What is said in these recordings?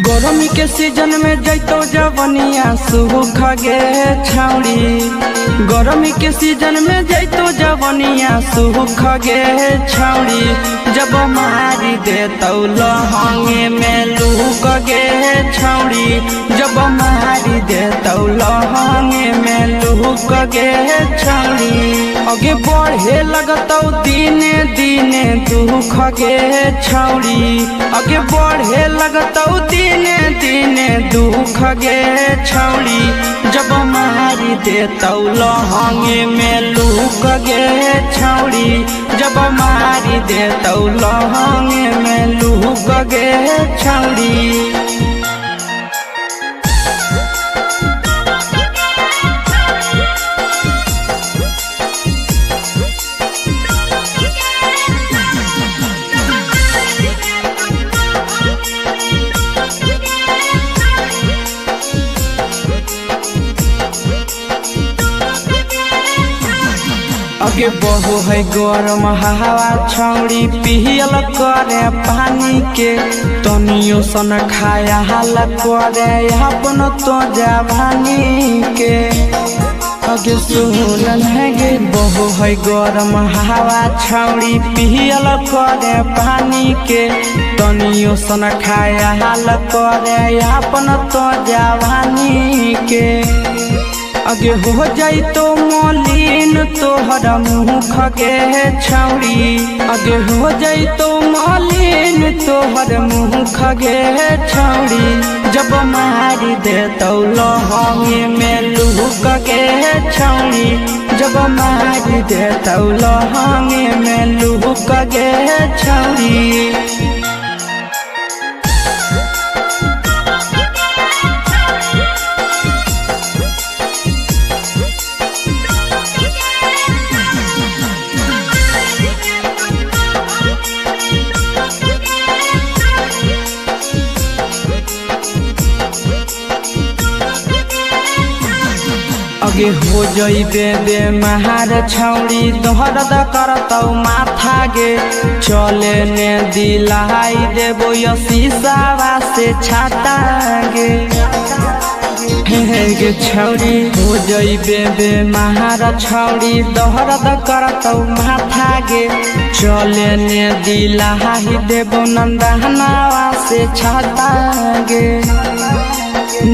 गरमी के सीजन में जैतो जवनिया सूख गे छौड़ी। गरमी के सीजन में जैतो जवनिया सूख गे छौड़ी। जब मारी देतौ लहंगे में लूक गे छौड़ी। जब मारी देतौ लहंगे में लूक गे छौड़ी। आगे बढ़े लगतौ दिने दिने दुख गे छौड़ी। आगे बढ़े लगतौ दिने दिने दुख गे छौड़ी। जब मारी देतौ लहंगे में लूक गे छौड़ी। जब मारी देतौ लहंगे में लूक गे छौड़ी। आगे बहु है गरम हवा छौड़ी पियल करे पानी के। तनियो सन खाया हाल करे अपन तो जवानी के। आगे सुनल है गे बहु है गरम हवा छौड़ी पियल करे पानी के। तनियो सन खाया हाल करे अपन तो जवानी के। आगे हो जाई तो मलिन तोहर मुख गे छौड़ी। आगे हो जाई तो मलिन तोहर मुख गे छौड़ी। जब मारी देतौ लहंगे में लूक गे छौड़ी। जब मारी देतौ लहंगे में लूक गे छौड़ी। आगे हो जइबे बेमार छौड़ी दर्द करतौ माथा गे। चले ने दिलाई देबो शीशावा से छाता गे। गे छौड़ी हो जइबे बेमार छौड़ी दर्द करतौ माथा गे। चले ने दिलाई देबो नंदहनावा से छाता गे।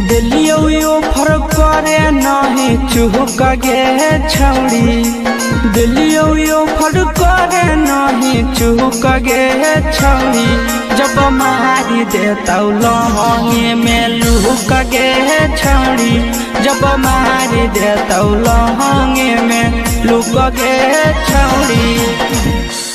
दिलियो ऑफर करे नहीं चुक गे छौड़ी। दिलियो ऑफर करे नहीं चुक गे छौड़ी। जब मारी देतौ लहंगे में लूक गे छौड़ी। जब मारी देतौ लहंगे में लूक गे छौड़ी।